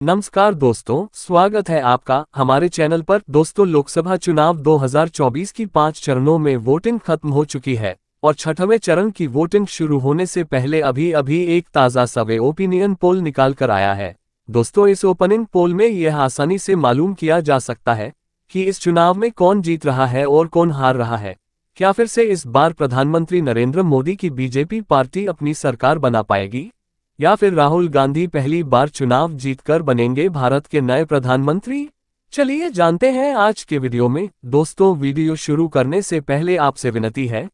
नमस्कार दोस्तों, स्वागत है आपका हमारे चैनल पर। दोस्तों, लोकसभा चुनाव 2024 की 5 चरणों में वोटिंग खत्म हो चुकी है और छठवें चरण की वोटिंग शुरू होने से पहले अभी एक ताज़ा सर्वे ओपिनियन पोल निकाल कर आया है। दोस्तों, इस ओपिनियन पोल में यह आसानी से मालूम किया जा सकता है कि इस चुनाव में कौन जीत रहा है और कौन हार रहा है। क्या फिर से इस बार प्रधानमंत्री नरेंद्र मोदी की बीजेपी पार्टी अपनी सरकार बना पाएगी, या फिर राहुल गांधी पहली बार चुनाव जीतकर बनेंगे भारत के नए प्रधानमंत्री? चलिए जानते हैं आज के वीडियो में। दोस्तों, वीडियो शुरू करने से पहले आपसे विनती है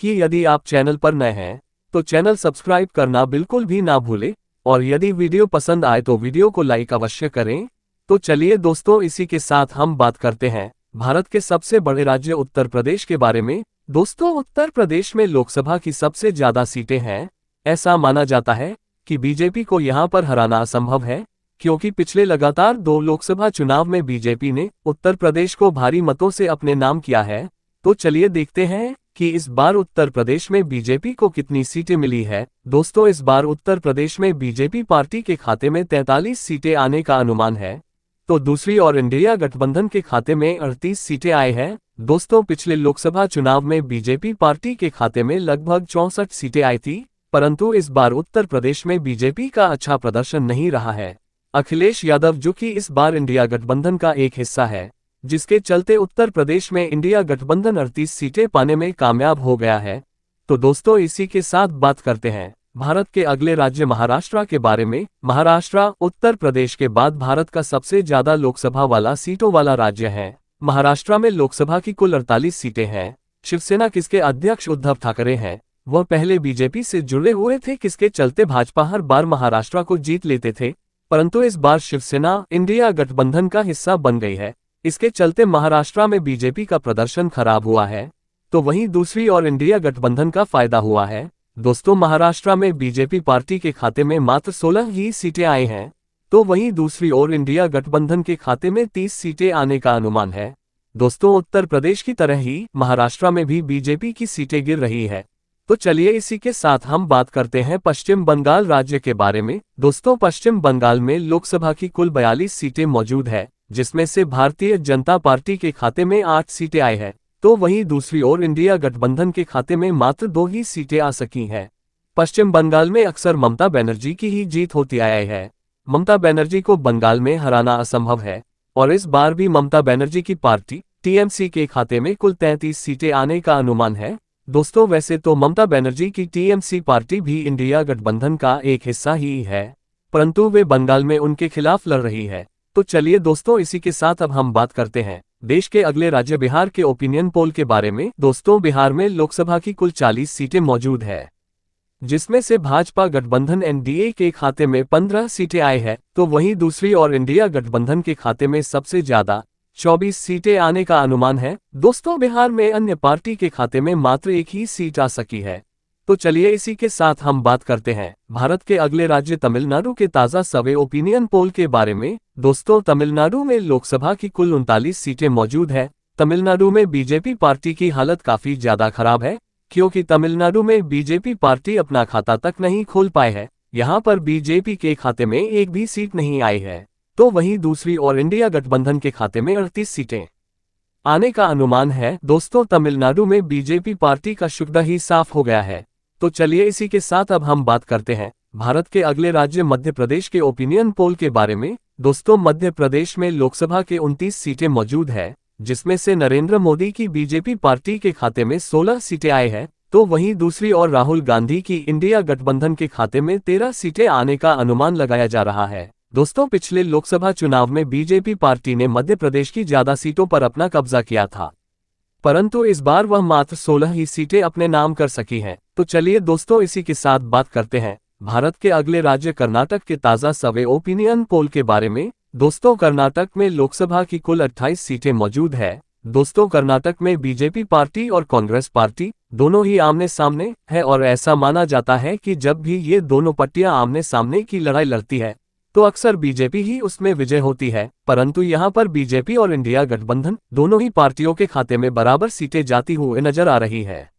कि यदि आप चैनल पर नए हैं तो चैनल सब्सक्राइब करना बिल्कुल भी ना भूलें, और यदि वीडियो पसंद आए तो वीडियो को लाइक अवश्य करें। तो चलिए दोस्तों, इसी के साथ हम बात करते हैं भारत के सबसे बड़े राज्य उत्तर प्रदेश के बारे में। दोस्तों, उत्तर प्रदेश में लोकसभा की सबसे ज्यादा सीटें हैं। ऐसा माना जाता है कि बीजेपी को यहां पर हराना असंभव है, क्योंकि पिछले लगातार 2 लोकसभा चुनाव में बीजेपी ने उत्तर प्रदेश को भारी मतों से अपने नाम किया है। तो चलिए देखते हैं कि इस बार उत्तर प्रदेश में बीजेपी को कितनी सीटें मिली है। दोस्तों, इस बार उत्तर प्रदेश में बीजेपी पार्टी के खाते में 43 सीटें आने का अनुमान है, तो दूसरी ओर इंडिया गठबंधन के खाते में 38 सीटें आए हैं। दोस्तों, पिछले लोकसभा चुनाव में बीजेपी पार्टी के खाते में लगभग 64 सीटें आई थी, परंतु इस बार उत्तर प्रदेश में बीजेपी का अच्छा प्रदर्शन नहीं रहा है। अखिलेश यादव, जो कि इस बार इंडिया गठबंधन का एक हिस्सा है, जिसके चलते उत्तर प्रदेश में इंडिया गठबंधन 38 सीटें पाने में कामयाब हो गया है। तो दोस्तों, इसी के साथ बात करते हैं भारत के अगले राज्य महाराष्ट्र के बारे में। महाराष्ट्र उत्तर प्रदेश के बाद भारत का सबसे ज्यादा लोकसभा वाला सीटों वाला राज्य है। महाराष्ट्र में लोकसभा की कुल 48 सीटें हैं। शिवसेना, किसके अध्यक्ष उद्धव ठाकरे हैं, वह पहले बीजेपी से जुड़े हुए थे, किसके चलते भाजपा हर बार महाराष्ट्र को जीत लेते थे, परंतु इस बार शिवसेना इंडिया गठबंधन का हिस्सा बन गई है। इसके चलते महाराष्ट्र में बीजेपी का प्रदर्शन खराब हुआ है, तो वहीं दूसरी ओर इंडिया गठबंधन का फायदा हुआ है। दोस्तों, महाराष्ट्र में बीजेपी पार्टी के खाते में मात्र 16 ही सीटें आई हैं, तो वहीं दूसरी ओर इंडिया गठबंधन के खाते में 30 सीटें आने का अनुमान है। दोस्तों, उत्तर प्रदेश की तरह ही महाराष्ट्र में भी बीजेपी की सीटें गिर रही है। तो चलिए इसी के साथ हम बात करते हैं पश्चिम बंगाल राज्य के बारे में। दोस्तों, पश्चिम बंगाल में लोकसभा की कुल 42 सीटें मौजूद है, जिसमें से भारतीय जनता पार्टी के खाते में 8 सीटें आई है, तो वहीं दूसरी ओर इंडिया गठबंधन के खाते में मात्र 2 ही सीटें आ सकी हैं। पश्चिम बंगाल में अक्सर ममता बनर्जी की ही जीत होती आई है। ममता बनर्जी को बंगाल में हराना असंभव है, और इस बार भी ममता बनर्जी की पार्टी टीएमसी के खाते में कुल 33 सीटें आने का अनुमान है। दोस्तों, वैसे तो ममता बनर्जी की टीएमसी पार्टी भी इंडिया गठबंधन का एक हिस्सा ही है, परंतु वे बंगाल में उनके खिलाफ लड़ रही है। तो चलिए दोस्तों, इसी के साथ अब हम बात करते हैं देश के अगले राज्य बिहार के ओपिनियन पोल के बारे में। दोस्तों, बिहार में लोकसभा की कुल 40 सीटें मौजूद है, जिसमें से भाजपा गठबंधन एनडीए के खाते में 15 सीटें आई है, तो वहीं दूसरी ओर इंडिया गठबंधन के खाते में सबसे ज्यादा 24 सीटें आने का अनुमान है। दोस्तों, बिहार में अन्य पार्टी के खाते में मात्र 1 ही सीट आ सकी है। तो चलिए इसी के साथ हम बात करते हैं भारत के अगले राज्य तमिलनाडु के ताज़ा सर्वे ओपिनियन पोल के बारे में। दोस्तों, तमिलनाडु में लोकसभा की कुल 39 सीटें मौजूद है। तमिलनाडु में बीजेपी पार्टी की हालत काफी ज्यादा खराब है, क्योंकि तमिलनाडु में बीजेपी पार्टी अपना खाता तक नहीं खोल पाए है। यहाँ पर बीजेपी के खाते में एक भी सीट नहीं आई है, तो वहीं दूसरी ओर इंडिया गठबंधन के खाते में 38 सीटें आने का अनुमान है। दोस्तों, तमिलनाडु में बीजेपी पार्टी का शुक्र ही साफ हो गया है। तो चलिए इसी के साथ अब हम बात करते हैं भारत के अगले राज्य मध्य प्रदेश के ओपिनियन पोल के बारे में। दोस्तों, मध्य प्रदेश में लोकसभा के 29 सीटें मौजूद है, जिसमें से नरेंद्र मोदी की बीजेपी पार्टी के खाते में 16 सीटें आई है, तो वहीं दूसरी ओर राहुल गांधी की इंडिया गठबंधन के खाते में 13 सीटें आने का अनुमान लगाया जा रहा है। दोस्तों, पिछले लोकसभा चुनाव में बीजेपी पार्टी ने मध्य प्रदेश की ज्यादा सीटों पर अपना कब्जा किया था, परंतु इस बार वह मात्र 16 ही सीटें अपने नाम कर सकी हैं। तो चलिए दोस्तों, इसी के साथ बात करते हैं भारत के अगले राज्य कर्नाटक के ताज़ा सर्वे ओपिनियन पोल के बारे में। दोस्तों, कर्नाटक में लोकसभा की कुल 28 सीटें मौजूद है। दोस्तों, कर्नाटक में बीजेपी पार्टी और कांग्रेस पार्टी दोनों ही आमने सामने है, और ऐसा माना जाता है कि जब भी ये दोनों पार्टियां आमने सामने की लड़ाई लड़ती है तो अक्सर बीजेपी ही उसमें विजय होती है, परंतु यहाँ पर बीजेपी और इंडिया गठबंधन दोनों ही पार्टियों के खाते में बराबर सीटें जाती हुए नजर आ रही है।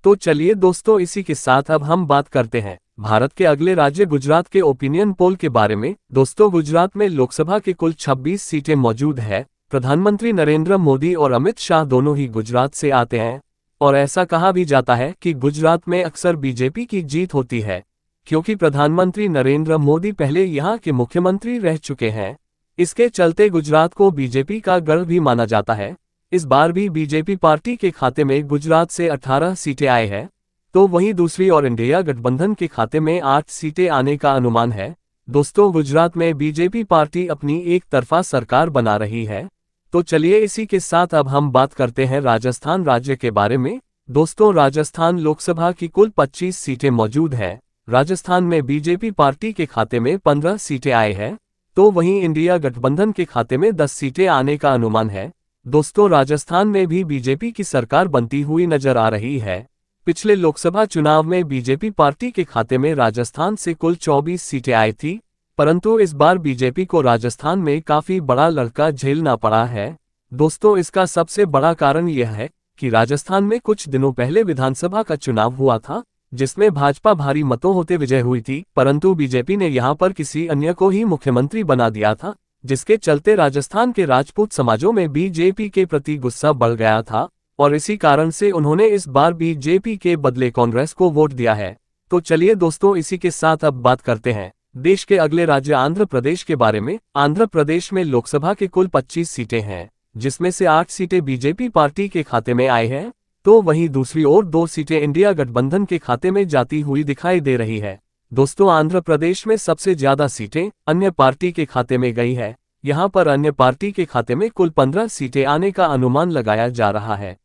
तो चलिए दोस्तों, इसी के साथ अब हम बात करते हैं भारत के अगले राज्य गुजरात के ओपिनियन पोल के बारे में। दोस्तों, गुजरात में लोकसभा के कुल 26 सीटें मौजूद है। प्रधानमंत्री नरेंद्र मोदी और अमित शाह दोनों ही गुजरात से आते हैं और ऐसा कहा भी जाता है कि गुजरात में अक्सर बीजेपी की जीत होती है, क्योंकि प्रधानमंत्री नरेंद्र मोदी पहले यहाँ के मुख्यमंत्री रह चुके हैं। इसके चलते गुजरात को बीजेपी का गढ़ भी माना जाता है। इस बार भी बीजेपी पार्टी के खाते में गुजरात से 18 सीटें आए हैं, तो वहीं दूसरी ओर इंडिया गठबंधन के खाते में 8 सीटें आने का अनुमान है। दोस्तों, गुजरात में बीजेपी पार्टी अपनी एक तरफा सरकार बना रही है। तो चलिए इसी के साथ अब हम बात करते हैं राजस्थान राज्य के बारे में। दोस्तों, राजस्थान लोकसभा की कुल 25 सीटें मौजूद हैं। राजस्थान में बीजेपी पार्टी के खाते में 15 सीटें आए हैं, तो वहीं इंडिया गठबंधन के खाते में 10 सीटें आने का अनुमान है। दोस्तों, राजस्थान में भी बीजेपी की सरकार बनती हुई नजर आ रही है। पिछले लोकसभा चुनाव में बीजेपी पार्टी के खाते में राजस्थान से कुल 24 सीटें आई थी, परंतु इस बार बीजेपी को राजस्थान में काफी बड़ा लड़का झेलना पड़ा है। दोस्तों, इसका सबसे बड़ा कारण यह है कि राजस्थान में कुछ दिनों पहले विधानसभा का चुनाव हुआ था, जिसमें भाजपा भारी मतों होते विजय हुई थी, परंतु बीजेपी ने यहां पर किसी अन्य को ही मुख्यमंत्री बना दिया था, जिसके चलते राजस्थान के राजपूत समाजों में बीजेपी के प्रति गुस्सा बढ़ गया था और इसी कारण से उन्होंने इस बार बीजेपी के बदले कांग्रेस को वोट दिया है। तो चलिए दोस्तों, इसी के साथ अब बात करते हैं देश के अगले राज्य आंध्र प्रदेश के बारे में। आंध्र प्रदेश में लोकसभा के कुल 25 सीटें हैं, जिसमें से 8 सीटें बीजेपी पार्टी के खाते में आई हैं, तो वहीं दूसरी ओर 2 सीटें इंडिया गठबंधन के खाते में जाती हुई दिखाई दे रही है। दोस्तों, आंध्र प्रदेश में सबसे ज्यादा सीटें अन्य पार्टी के खाते में गई है। यहाँ पर अन्य पार्टी के खाते में कुल 15 सीटें आने का अनुमान लगाया जा रहा है।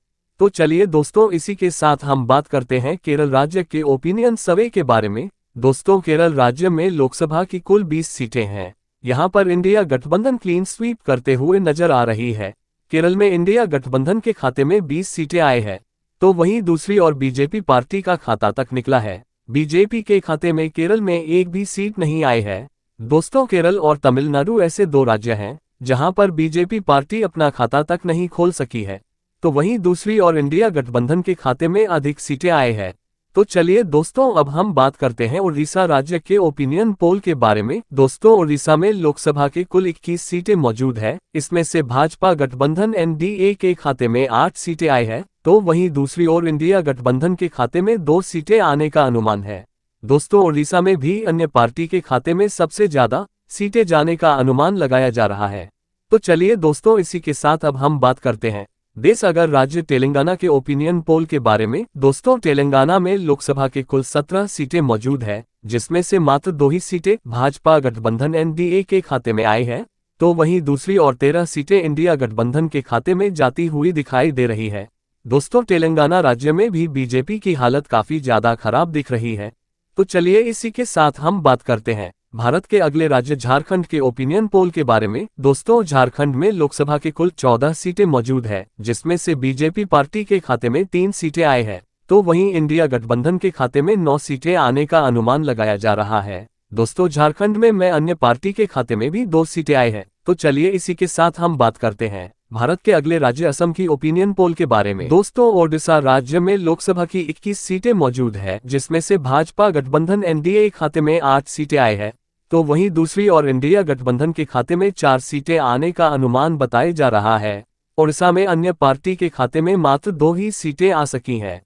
तो चलिए दोस्तों, इसी के साथ हम बात करते हैं केरल राज्य के ओपिनियन सर्वे के बारे में। दोस्तों, केरल राज्य में लोकसभा की कुल 20 सीटें हैं। यहाँ पर इंडिया गठबंधन क्लीन स्वीप करते हुए नजर आ रही है। केरल में इंडिया गठबंधन के खाते में 20 सीटें आए हैं, तो वहीं दूसरी ओर बीजेपी पार्टी का खाता तक निकला है। बीजेपी के खाते में केरल में एक भी सीट नहीं आई है। दोस्तों, केरल और तमिलनाडु ऐसे 2 राज्य हैं जहां पर बीजेपी पार्टी अपना खाता तक नहीं खोल सकी है, तो वहीं दूसरी ओर इंडिया गठबंधन के खाते में अधिक सीटें आए हैं। तो चलिए दोस्तों, अब हम बात करते हैं उड़ीसा राज्य के ओपिनियन पोल के बारे में। दोस्तों, उड़ीसा में लोकसभा के कुल 21 सीटें मौजूद है। इसमें से भाजपा गठबंधन एनडीए के खाते में 8 सीटें आई है, तो वहीं दूसरी ओर इंडिया गठबंधन के खाते में 2 सीटें आने का अनुमान है। दोस्तों, उड़ीसा में भी अन्य पार्टी के खाते में सबसे ज्यादा सीटें जाने का अनुमान लगाया जा रहा है। तो चलिए दोस्तों, इसी के साथ अब हम बात करते हैं देश अगर राज्य तेलंगाना के ओपिनियन पोल के बारे में। दोस्तों, तेलंगाना में लोकसभा के कुल 17 सीटें मौजूद है, जिसमें से मात्र 2 ही सीटें भाजपा गठबंधन एनडीए के खाते में आई है, तो वहीं दूसरी और 13 सीटें इंडिया गठबंधन के खाते में जाती हुई दिखाई दे रही है। दोस्तों, तेलंगाना राज्य में भी बीजेपी की हालत काफी ज्यादा खराब दिख रही है। तो चलिए इसी के साथ हम बात करते हैं भारत के अगले राज्य झारखंड के ओपिनियन पोल के बारे में। दोस्तों, झारखंड में लोकसभा के कुल 14 सीटें मौजूद है, जिसमें से बीजेपी पार्टी के खाते में 3 सीटें आए हैं, तो वहीं इंडिया गठबंधन के खाते में 9 सीटें आने का अनुमान लगाया जा रहा है। दोस्तों, झारखंड में अन्य पार्टी के खाते में भी 2 सीटें आए हैं। तो चलिए इसी के साथ हम बात करते हैं भारत के अगले राज्य असम की ओपिनियन पोल के बारे में। दोस्तों, ओडिशा राज्य में लोकसभा की 21 सीटें मौजूद है, जिसमें से भाजपा गठबंधन एनडीए खाते में 8 सीटें आए हैं, तो वहीं दूसरी और इंडिया गठबंधन के खाते में 4 सीटें आने का अनुमान बताया जा रहा है। ओडिशा में अन्य पार्टी के खाते में मात्र 2 ही सीटें आ सकी हैं।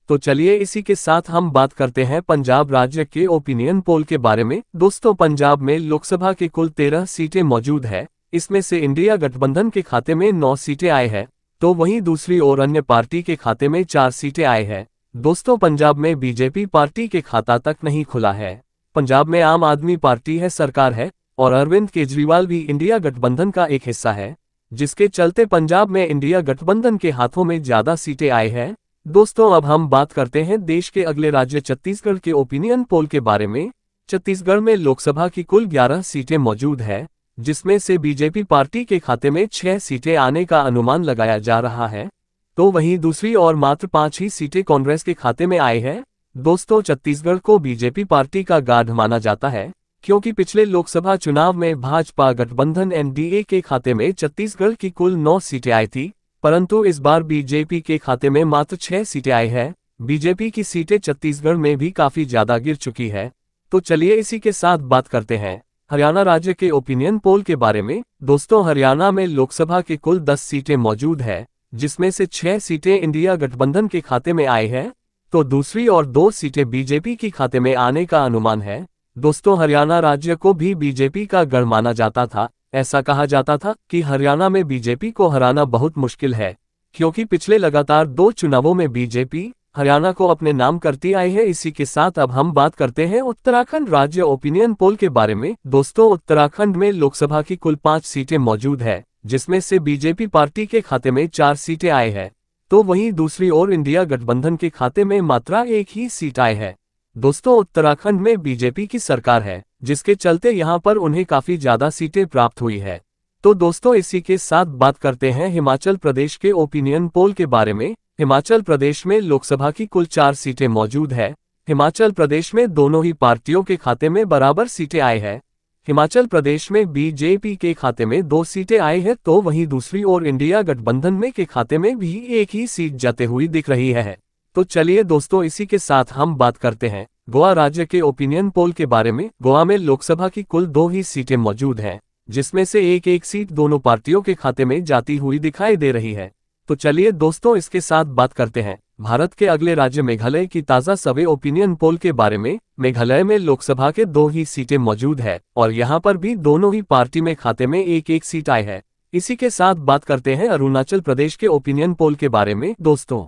तो चलिए इसी के साथ हम बात करते हैं पंजाब राज्य के ओपिनियन पोल के बारे में। दोस्तों, पंजाब में लोकसभा के कुल 13 सीटें मौजूद है। इसमें से इंडिया गठबंधन के खाते में 9 सीटें आए हैं, तो वहीं दूसरी ओर अन्य पार्टी के खाते में 4 सीटें आए हैं। दोस्तों, पंजाब में बीजेपी पार्टी के खाता तक नहीं खुला है। पंजाब में आम आदमी पार्टी है सरकार है और अरविंद केजरीवाल भी इंडिया गठबंधन का एक हिस्सा है, जिसके चलते पंजाब में इंडिया गठबंधन के हाथों में ज्यादा सीटें आई हैं। दोस्तों, अब हम बात करते हैं देश के अगले राज्य छत्तीसगढ़ के ओपिनियन पोल के बारे में। छत्तीसगढ़ में लोकसभा की कुल 11 सीटें मौजूद है, जिसमें से बीजेपी पार्टी के खाते में 6 सीटें आने का अनुमान लगाया जा रहा है, तो वहीं दूसरी ओर मात्र 5 ही सीटें कांग्रेस के खाते में आई है। दोस्तों, छत्तीसगढ़ को बीजेपी पार्टी का गाढ़ माना जाता है, क्योंकि पिछले लोकसभा चुनाव में भाजपा गठबंधन एनडीए के खाते में छत्तीसगढ़ की कुल 9 सीटें आई थी, परंतु इस बार बीजेपी के खाते में मात्र 6 सीटें आई हैं। बीजेपी की सीटें छत्तीसगढ़ में भी काफी ज्यादा गिर चुकी है। तो चलिए इसी के साथ बात करते हैं हरियाणा राज्य के ओपिनियन पोल के बारे में। दोस्तों, हरियाणा में लोकसभा की कुल 10 सीटें मौजूद है, जिसमें से 6 सीटें इंडिया गठबंधन के खाते में आई है, तो दूसरी और 2 सीटें बीजेपी के खाते में आने का अनुमान है। दोस्तों, हरियाणा राज्य को भी बीजेपी का गढ़ माना जाता था। ऐसा कहा जाता था कि हरियाणा में बीजेपी को हराना बहुत मुश्किल है, क्योंकि पिछले लगातार 2 चुनावों में बीजेपी हरियाणा को अपने नाम करती आई है। इसी के साथ अब हम बात करते हैं उत्तराखंड राज्य ओपिनियन पोल के बारे में। दोस्तों, उत्तराखंड में लोकसभा की कुल 5 सीटें मौजूद है, जिसमें से बीजेपी पार्टी के खाते में 4 सीटें आई है, तो वहीं दूसरी ओर इंडिया गठबंधन के खाते में मात्र 1 ही सीट आई है। दोस्तों, उत्तराखंड में बीजेपी की सरकार है, जिसके चलते यहां पर उन्हें काफी ज्यादा सीटें प्राप्त हुई है। तो दोस्तों, इसी के साथ बात करते हैं हिमाचल प्रदेश के ओपिनियन पोल के बारे में। हिमाचल प्रदेश में लोकसभा की कुल 4 सीटें मौजूद है। हिमाचल प्रदेश में दोनों ही पार्टियों के खाते में बराबर सीटें आई है। हिमाचल प्रदेश में बीजेपी के खाते में 2 सीटें आई है, तो वहीं दूसरी ओर इंडिया गठबंधन में के खाते में भी 1 ही सीट जाते हुई दिख रही है। तो चलिए दोस्तों, इसी के साथ हम बात करते हैं गोवा राज्य के ओपिनियन पोल के बारे में। गोवा में लोकसभा की कुल 2 ही सीटें मौजूद हैं, जिसमें से एक सीट दोनों पार्टियों के खाते में जाती हुई दिखाई दे रही है। तो चलिए दोस्तों, इसके साथ बात करते हैं भारत के अगले राज्य मेघालय की ताज़ा सर्वे ओपिनियन पोल के बारे में। मेघालय में लोकसभा के 2 ही सीटें मौजूद है, और यहाँ पर भी दोनों ही पार्टी में खाते में 1 सीट आई है। इसी के साथ बात करते हैं अरुणाचल प्रदेश के ओपिनियन पोल के बारे में। दोस्तों,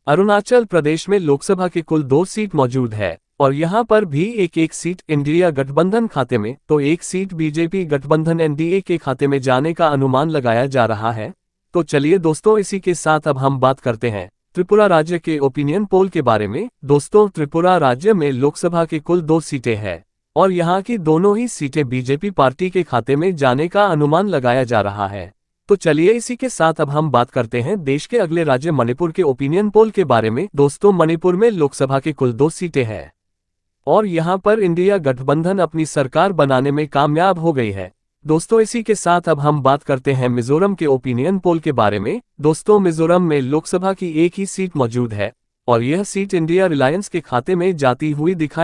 अरुणाचल प्रदेश में लोकसभा की कुल 2 सीट मौजूद है, और यहाँ पर भी 1 सीट इंडिया गठबंधन खाते में, तो 1 सीट बीजेपी गठबंधन एनडीए के खाते में जाने का अनुमान लगाया जा रहा है। तो चलिए दोस्तों, इसी के साथ अब हम बात करते हैं त्रिपुरा राज्य के ओपिनियन पोल के बारे में। दोस्तों, त्रिपुरा राज्य में लोकसभा की कुल 2 सीटें हैं, और यहाँ की दोनों ही सीटें बीजेपी पार्टी के खाते में जाने का अनुमान लगाया जा रहा है। तो चलिए इसी के साथ अब हम बात करते हैं देश के अगले राज्य मणिपुर के ओपिनियन पोल के बारे में। दोस्तों, मणिपुर में लोकसभा की कुल 2 सीटें हैं, और यहाँ पर इंडिया गठबंधन अपनी सरकार बनाने में कामयाब हो गई है। दोस्तों, इसी के साथ अब हम बात करते हैं मिजोरम के ओपिनियन पोल के बारे में। दोस्तों, मिजोरम में लोकसभा की 1 ही सीट मौजूद है, और यह सीट इंडिया रिलायंस के खाते में जाती हुई दिखाई